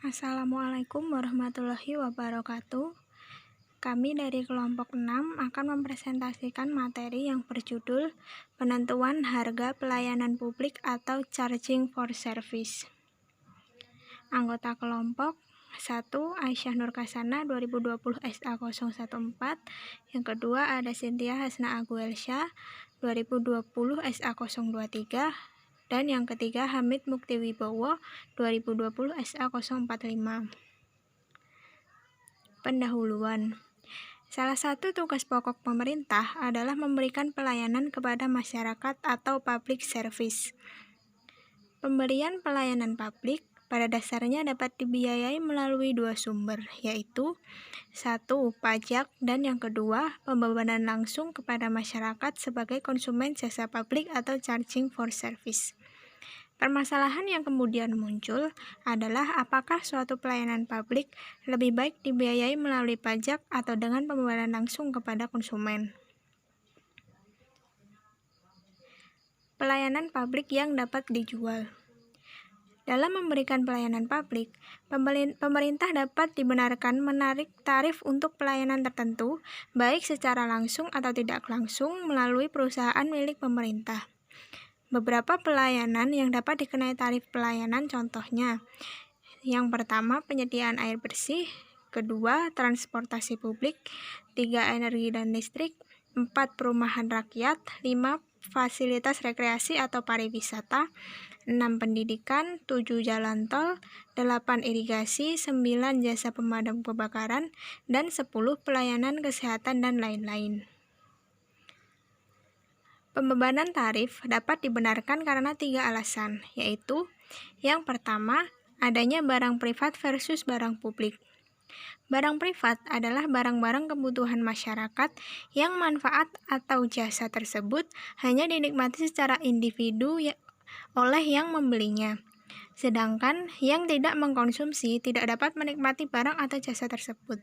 Assalamualaikum warahmatullahi wabarakatuh. Kami dari kelompok 6 akan mempresentasikan materi yang berjudul Penentuan Harga Pelayanan Publik atau Charging for Service. Anggota kelompok 1 Aisyah Nurkasana 2020 SA014. Yang kedua ada Cynthia Hasna Aguelsyah 2020 SA023. Dan yang ketiga Hamid Muktiwibowo 2020 SA045. Pendahuluan. Salah satu tugas pokok pemerintah adalah memberikan pelayanan kepada masyarakat atau public service. Pemberian pelayanan publik pada dasarnya dapat dibiayai melalui dua sumber, yaitu 1. Pajak, dan yang kedua, pembebanan langsung kepada masyarakat sebagai konsumen jasa publik atau charging for service. Permasalahan yang kemudian muncul adalah apakah suatu pelayanan publik lebih baik dibiayai melalui pajak atau dengan pembebanan langsung kepada konsumen. Pelayanan publik yang dapat dijual. Dalam memberikan pelayanan publik, pemerintah dapat dibenarkan menarik tarif untuk pelayanan tertentu, baik secara langsung atau tidak langsung melalui perusahaan milik pemerintah. Beberapa pelayanan yang dapat dikenai tarif pelayanan contohnya. Yang pertama, penyediaan air bersih. Kedua, transportasi publik. 3, energi dan listrik. 4, perumahan rakyat. 5, fasilitas rekreasi atau pariwisata. 6, pendidikan. 7, jalan tol. 8, irigasi. 9, jasa pemadam kebakaran. Dan 10, pelayanan kesehatan dan lain-lain. Pembebanan tarif dapat dibenarkan karena 3 alasan, yaitu yang pertama, adanya barang privat versus barang publik. Barang privat adalah barang-barang kebutuhan masyarakat yang manfaat atau jasa tersebut hanya dinikmati secara individu oleh yang membelinya. Sedangkan yang tidak mengkonsumsi tidak dapat menikmati barang atau jasa tersebut.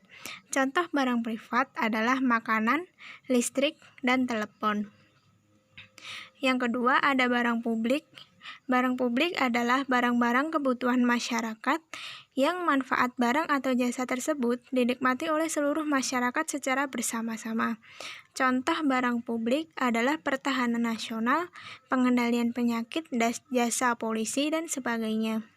Contoh barang privat adalah makanan, listrik, dan telepon. Yang kedua, ada barang publik. Barang publik adalah barang-barang kebutuhan masyarakat yang manfaat barang atau jasa tersebut dinikmati oleh seluruh masyarakat secara bersama-sama. Contoh barang publik adalah pertahanan nasional, pengendalian penyakit, jasa polisi, dan sebagainya.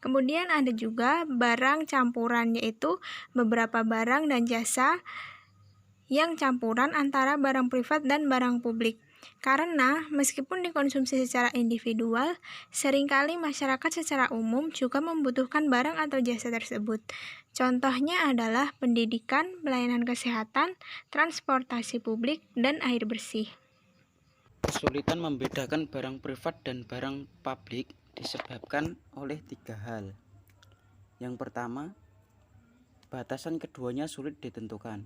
Kemudian ada juga barang campuran, yaitu beberapa barang dan jasa yang campuran antara barang privat dan barang publik. Karena meskipun dikonsumsi secara individual, seringkali masyarakat secara umum juga membutuhkan barang atau jasa tersebut. Contohnya adalah pendidikan, pelayanan kesehatan, transportasi publik, dan air bersih. Kesulitan membedakan barang privat dan barang publik disebabkan oleh 3 hal. Yang pertama, batasan keduanya sulit ditentukan.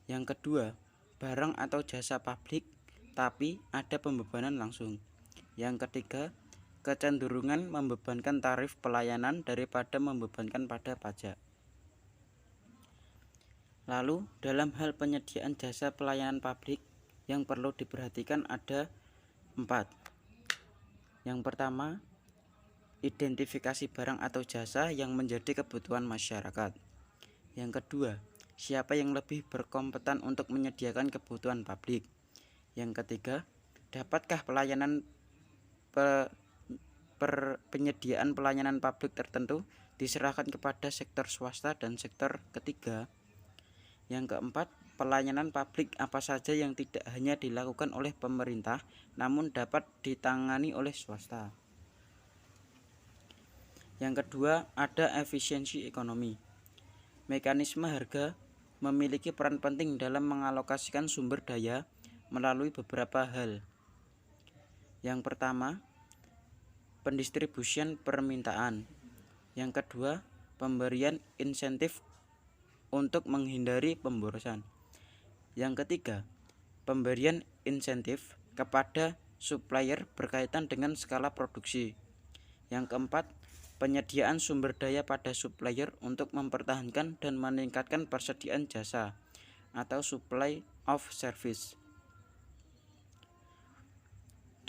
Yang kedua, barang atau jasa publik tapi ada pembebanan langsung. Yang ketiga, kecenderungan membebankan tarif pelayanan daripada membebankan pada pajak. Lalu, dalam hal penyediaan jasa pelayanan publik yang perlu diperhatikan ada 4. Yang pertama, identifikasi barang atau jasa yang menjadi kebutuhan masyarakat. Yang kedua, siapa yang lebih berkompeten untuk menyediakan kebutuhan publik. Yang ketiga, dapatkah penyediaan pelayanan publik tertentu diserahkan kepada sektor swasta dan sektor ketiga. Yang keempat, pelayanan publik apa saja yang tidak hanya dilakukan oleh pemerintah namun dapat ditangani oleh swasta. Yang kedua, ada efisiensi ekonomi. Mekanisme harga memiliki peran penting dalam mengalokasikan sumber daya melalui beberapa hal. Yang pertama, pendistribusian permintaan. Yang kedua, pemberian insentif untuk menghindari pemborosan. Yang ketiga, pemberian insentif kepada supplier berkaitan dengan skala produksi. Yang keempat, penyediaan sumber daya pada supplier untuk mempertahankan dan meningkatkan persediaan jasa atau supply of service.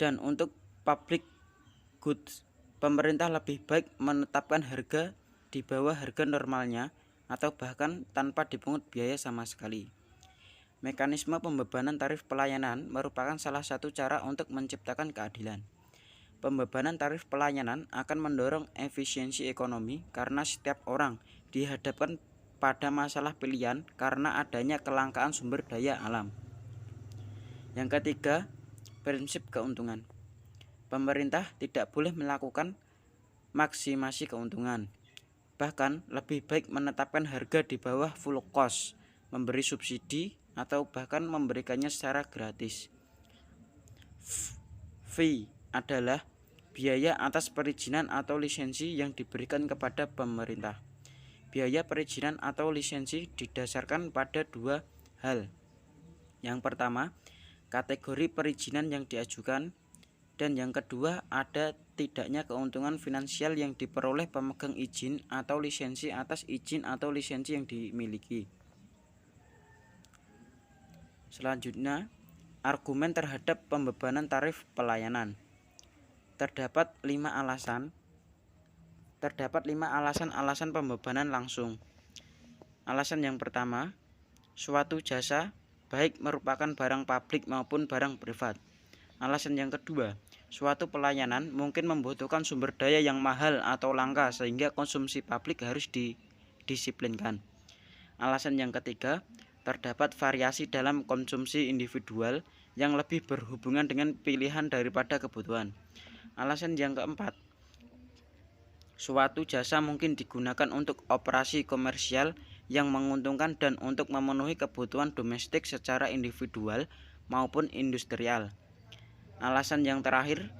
Dan untuk public goods, pemerintah lebih baik menetapkan harga di bawah harga normalnya atau bahkan tanpa dipungut biaya sama sekali. Mekanisme pembebanan tarif pelayanan merupakan salah satu cara untuk menciptakan keadilan. Pembebanan tarif pelayanan akan mendorong efisiensi ekonomi karena setiap orang dihadapkan pada masalah pilihan karena adanya kelangkaan sumber daya alam. Yang ketiga, prinsip keuntungan. Pemerintah tidak boleh melakukan maksimasi keuntungan. Bahkan lebih baik menetapkan harga di bawah full cost, memberi subsidi, atau bahkan memberikannya secara gratis. Fee adalah biaya atas perizinan atau lisensi yang diberikan kepada pemerintah. Biaya perizinan atau lisensi didasarkan pada dua hal. Yang pertama, kategori perizinan yang diajukan, dan yang kedua, ada tidaknya keuntungan finansial yang diperoleh pemegang izin atau lisensi atas izin atau lisensi yang dimiliki. Selanjutnya, argumen terhadap pembebanan tarif pelayanan. Terdapat 5 alasan pembebanan langsung. Alasan yang pertama, suatu jasa baik merupakan barang publik maupun barang privat. Alasan yang kedua, suatu pelayanan mungkin membutuhkan sumber daya yang mahal atau langka sehingga konsumsi publik harus didisiplinkan. Alasan yang ketiga, terdapat variasi dalam konsumsi individual yang lebih berhubungan dengan pilihan daripada kebutuhan. Alasan yang keempat, suatu jasa mungkin digunakan untuk operasi komersial yang menguntungkan dan untuk memenuhi kebutuhan domestik secara individual maupun industrial. Alasan yang terakhir,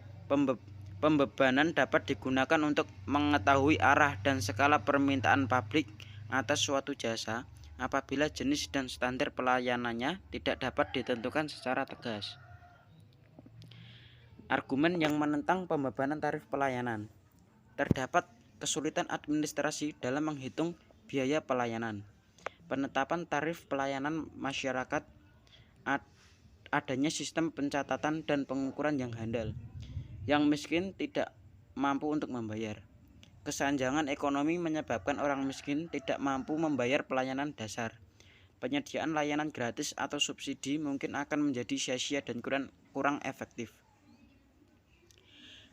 pembebanan dapat digunakan untuk mengetahui arah dan skala permintaan publik atas suatu jasa apabila jenis dan standar pelayanannya tidak dapat ditentukan secara tegas. Argumen yang menentang pembebanan tarif pelayanan. Terdapat kesulitan administrasi dalam menghitung biaya pelayanan. Penetapan tarif pelayanan masyarakat, adanya sistem pencatatan dan pengukuran yang handal. Yang miskin tidak mampu untuk membayar. Kesenjangan ekonomi menyebabkan orang miskin tidak mampu membayar pelayanan dasar. Penyediaan layanan gratis atau subsidi mungkin akan menjadi sia-sia dan kurang efektif.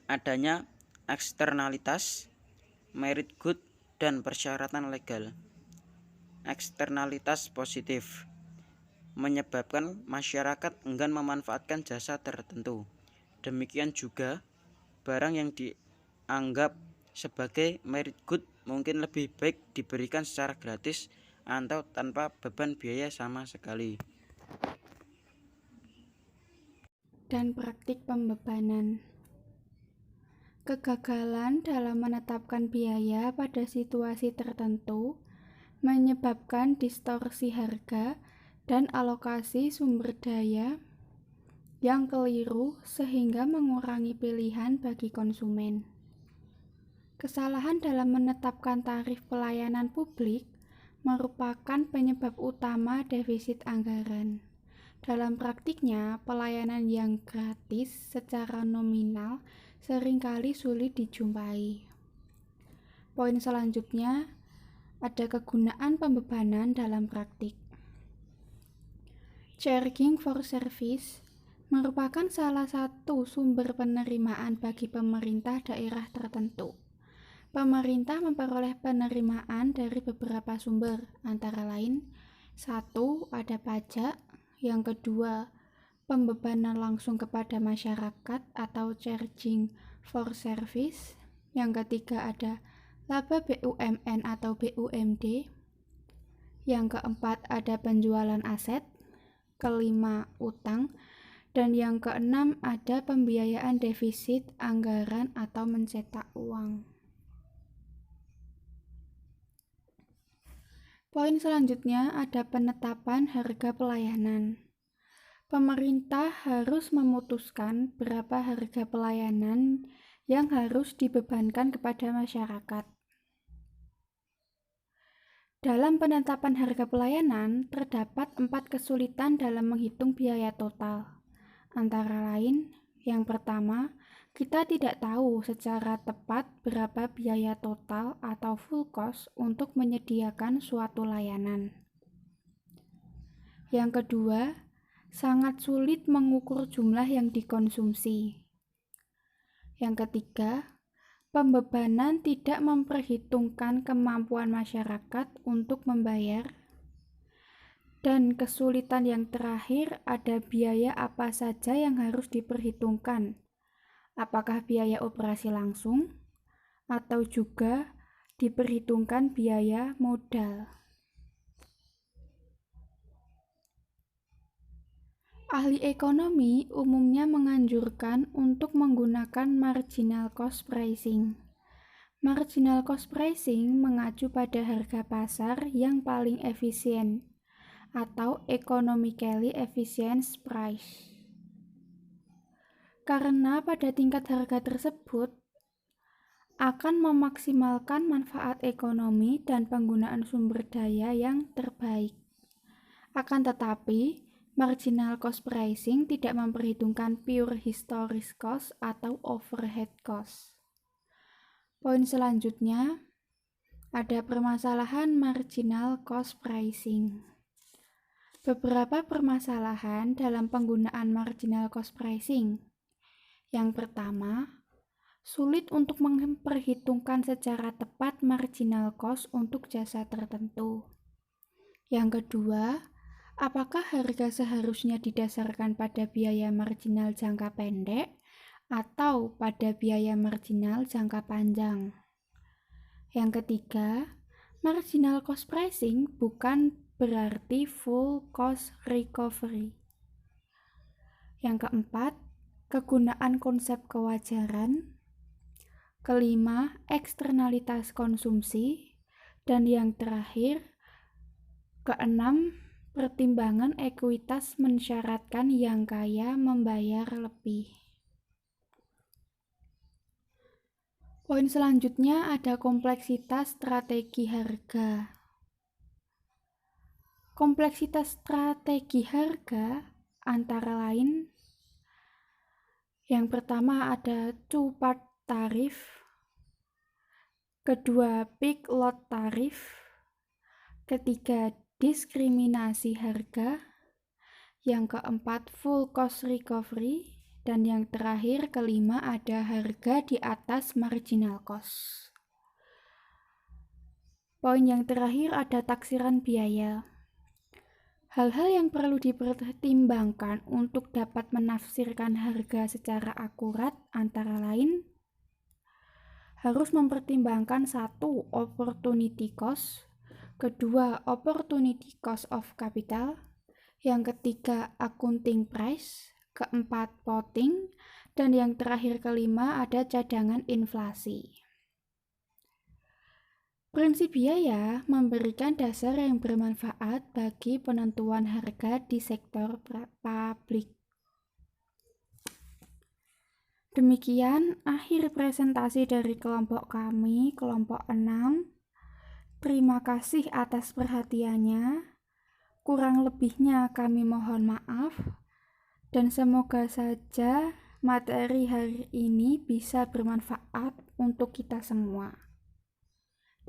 Adanya eksternalitas, merit good, dan persyaratan legal. Eksternalitas positif menyebabkan masyarakat enggan memanfaatkan jasa tertentu. Demikian juga, barang yang dianggap sebagai merit good mungkin lebih baik diberikan secara gratis atau tanpa beban biaya sama sekali. Dan praktik pembebanan. Kegagalan dalam menetapkan biaya pada situasi tertentu menyebabkan distorsi harga dan alokasi sumber daya yang keliru sehingga mengurangi pilihan bagi konsumen. Kesalahan dalam menetapkan tarif pelayanan publik merupakan penyebab utama defisit anggaran. Dalam praktiknya, pelayanan yang gratis secara nominal seringkali sulit dijumpai. Poin selanjutnya, ada kegunaan pembebanan dalam praktik. Charging for service merupakan salah satu sumber penerimaan bagi pemerintah daerah tertentu. Pemerintah memperoleh penerimaan dari beberapa sumber, antara lain 1. Ada pajak, yang kedua pembebanan langsung kepada masyarakat atau charging for service, yang ketiga ada laba BUMN atau BUMD, yang keempat ada penjualan aset, kelima utang, dan yang keenam ada pembiayaan defisit anggaran atau mencetak uang. Poin selanjutnya ada penetapan harga pelayanan. Pemerintah harus memutuskan berapa harga pelayanan yang harus dibebankan kepada masyarakat. Dalam penetapan harga pelayanan, terdapat 4 kesulitan dalam menghitung biaya total. Antara lain, yang pertama, Kita tidak tahu secara tepat berapa biaya total atau full cost untuk menyediakan suatu layanan. Yang kedua, sangat sulit mengukur jumlah yang dikonsumsi. Yang ketiga, pembebanan tidak memperhitungkan kemampuan masyarakat untuk membayar. Dan kesulitan yang terakhir, ada biaya apa saja yang harus diperhitungkan. Apakah biaya operasi langsung, atau juga diperhitungkan biaya modal. Ahli ekonomi umumnya menganjurkan untuk menggunakan marginal cost pricing. Marginal cost pricing mengacu pada harga pasar yang paling efisien, atau economically efficient price. Karena pada tingkat harga tersebut akan memaksimalkan manfaat ekonomi dan penggunaan sumber daya yang terbaik. Akan tetapi, marginal cost pricing tidak memperhitungkan pure historic cost atau overhead cost. Poin selanjutnya, ada permasalahan marginal cost pricing. Beberapa permasalahan dalam penggunaan marginal cost pricing. Yang pertama, sulit untuk memperhitungkan secara tepat marginal cost untuk jasa tertentu. Yang kedua, apakah harga seharusnya didasarkan pada biaya marginal jangka pendek atau pada biaya marginal jangka panjang? Yang ketiga, marginal cost pricing bukan berarti full cost recovery. Yang keempat, kegunaan konsep kewajaran. Kelima, eksternalitas konsumsi. Dan yang terakhir, keenam, pertimbangan ekuitas mensyaratkan yang kaya membayar lebih. Poin selanjutnya ada kompleksitas strategi harga. Kompleksitas strategi harga antara lain, yang pertama ada two-part tarif, kedua peak load tarif, ketiga diskriminasi harga, yang keempat full cost recovery, dan yang terakhir kelima ada harga di atas marginal cost. Poin yang terakhir ada taksiran biaya. Hal-hal yang perlu dipertimbangkan untuk dapat menafsirkan harga secara akurat antara lain, harus mempertimbangkan satu, opportunity cost, kedua, opportunity cost of capital, yang ketiga, accounting price, keempat, plotting, dan yang terakhir kelima ada cadangan inflasi. Prinsip biaya memberikan dasar yang bermanfaat bagi penentuan harga di sektor publik. Demikian akhir presentasi dari kelompok kami, kelompok 6. Terima kasih atas perhatiannya. Kurang lebihnya kami mohon maaf. Dan semoga saja materi hari ini bisa bermanfaat untuk kita semua.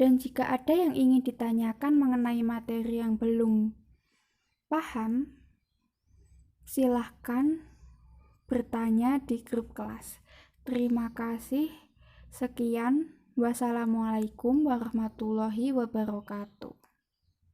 Dan jika ada yang ingin ditanyakan mengenai materi yang belum paham, silahkan bertanya di grup kelas. Terima kasih. Sekian. Wassalamualaikum warahmatullahi wabarakatuh.